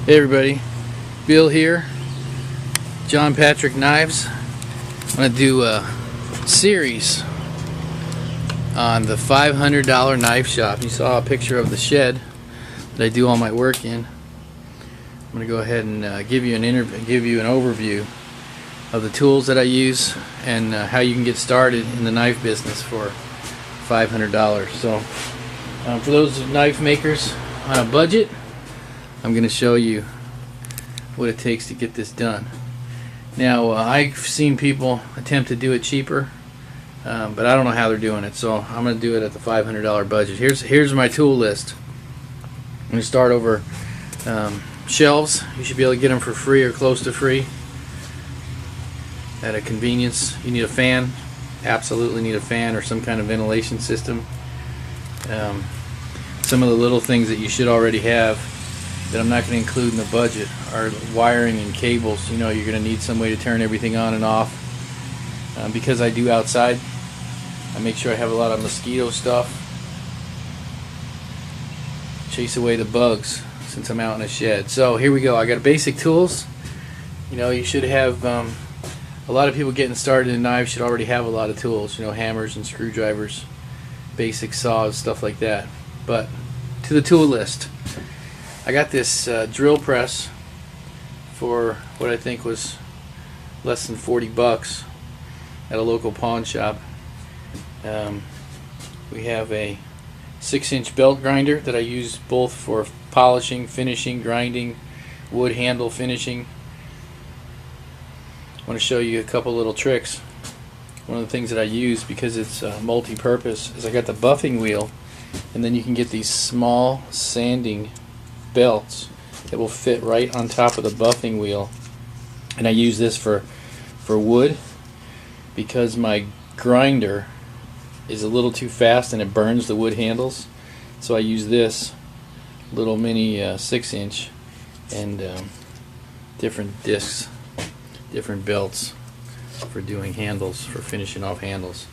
Hey everybody, Bill here, John Patrick Knives. I'm going to do a series on the $500 knife shop. You saw a picture of the shed that I do all my work in. I'm going to go ahead and give you an overview of the tools that I use and how you can get started in the knife business for $500. So for those knife makers on a budget, I'm going to show you what it takes to get this done. Now I've seen people attempt to do it cheaper, but I don't know how they're doing it, so I'm going to do it at the $500 budget. Here's my tool list. I'm going to start over shelves. You should be able to get them for free or close to free at a convenience. You need a fan, absolutely need a fan or some kind of ventilation system. Some of the little things that you should already have that I'm not going to include in the budget are wiring and cables. You know, you're going to need some way to turn everything on and off. Because I do outside, I make sure I have a lot of mosquito stuff. Chase away the bugs since I'm out in a shed. So here we go. I got basic tools. You know, you should have, a lot of people getting started in knives should already have a lot of tools. You know, hammers and screwdrivers, basic saws, stuff like that. But to the tool list. I got this drill press for what I think was less than 40 bucks at a local pawn shop. We have a 6-inch belt grinder that I use both for polishing, finishing, grinding, wood handle finishing. I want to show you a couple little tricks. One of the things that I use, because it's multi-purpose, is I got the buffing wheel, and then you can get these small sanding belts that will fit right on top of the buffing wheel, and I use this for wood because my grinder is a little too fast and it burns the wood handles, so I use this little mini 6-inch and different discs, different belts for doing handles, for finishing off handles.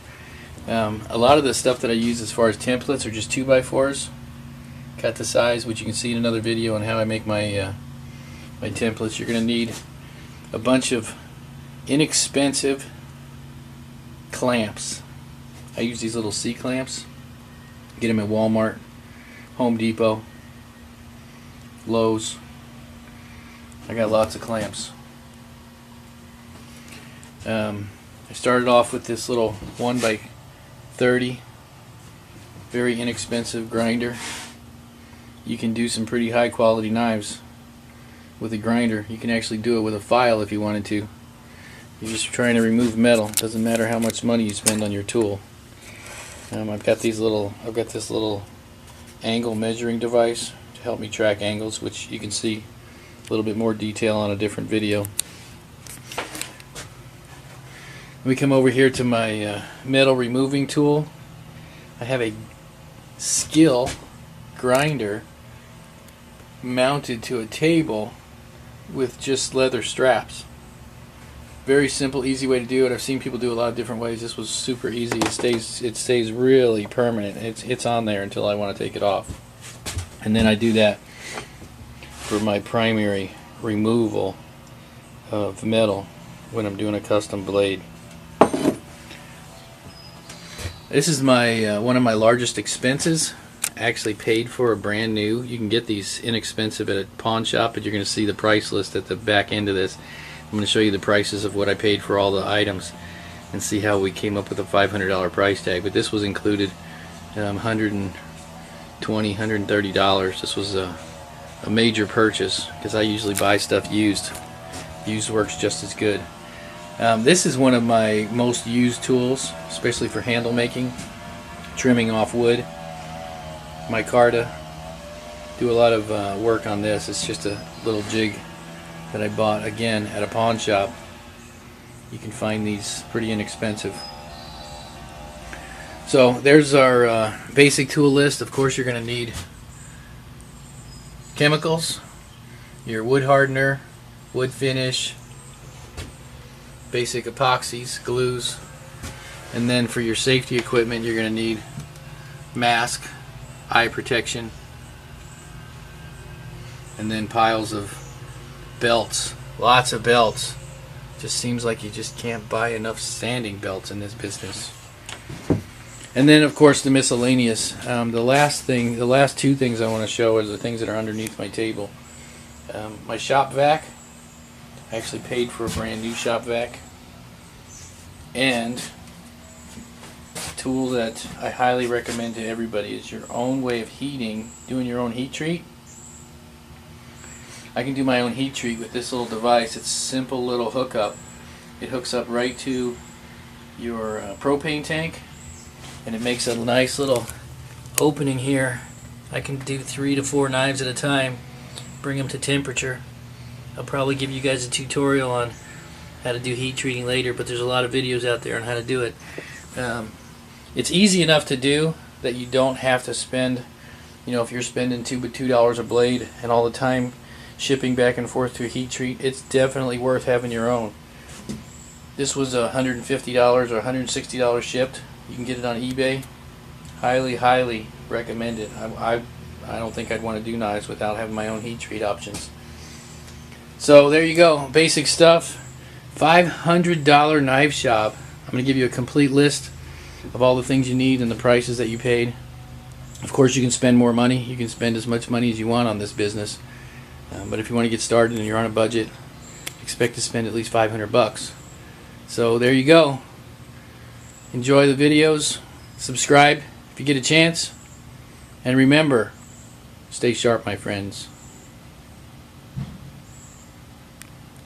A lot of the stuff that I use as far as templates are just 2x4s. Cut the size, which you can see in another video on how I make my my templates. You're going to need a bunch of inexpensive clamps. I use these little C-clamps. Get them at Walmart, Home Depot, Lowe's. I got lots of clamps. I started off with this little 1x30, very inexpensive grinder. You can do some pretty high quality knives with a grinder. You can actually do it with a file if you wanted to. You're just trying to remove metal. It doesn't matter how much money you spend on your tool. I've got this little angle measuring device to help me track angles, which you can see a little bit more detail on a different video. We come over here to my metal removing tool. I have a Skil grinder mounted to a table with just leather straps. Very simple, easy way to do it. I've seen people do a lot of different ways. This was super easy. It stays really permanent. It's on there until I want to take it off. And then I do that for my primary removal of metal when I'm doing a custom blade. This is my one of my largest expenses. Actually paid for a brand new. You can get these inexpensive at a pawn shop, but you're going to see the price list at the back end of this. I'm going to show you the prices of what I paid for all the items and see how we came up with a $500 price tag. But this was included $120, $130. This was a major purchase because I usually buy stuff used. Used works just as good. This is one of my most used tools, especially for handle making, trimming off wood. Micarta. Do a lot of work on this. It's just a little jig that I bought again at a pawn shop. You can find these pretty inexpensive. So there's our basic tool list. Of course, you're going to need chemicals, your wood hardener, wood finish, basic epoxies, glues, and then for your safety equipment you're going to need mask, eye protection, and then piles of belts, lots of belts. Just seems like you just can't buy enough sanding belts in this business. And then of course the miscellaneous. The last two things I want to show are the things that are underneath my table. My shop vac. I actually paid for a brand new shop vac. And a tool that I highly recommend to everybody is your own way of heating, doing your own heat treat. I can do my own heat treat with this little device. It's a simple little hookup. It hooks up right to your propane tank, and it makes a nice little opening here. I can do 3 to 4 knives at a time, bring them to temperature. I'll probably give you guys a tutorial on how to do heat treating later, but there's a lot of videos out there on how to do it. It's easy enough to do that you don't have to spend, if you're spending $2 a blade and all the time shipping back and forth to a heat treat, it's definitely worth having your own. This was $150 or $160 shipped. You can get it on eBay. Highly recommend it. I don't think I'd want to do knives without having my own heat treat options. So there you go, basic stuff. $500 knife shop. I'm going to give you a complete list of all the things you need and the prices that you paid. Of course, you can spend more money. You can spend as much money as you want on this business. But if you want to get started and you're on a budget, expect to spend at least $500. So there you go. Enjoy the videos. Subscribe if you get a chance. And remember, stay sharp, my friends.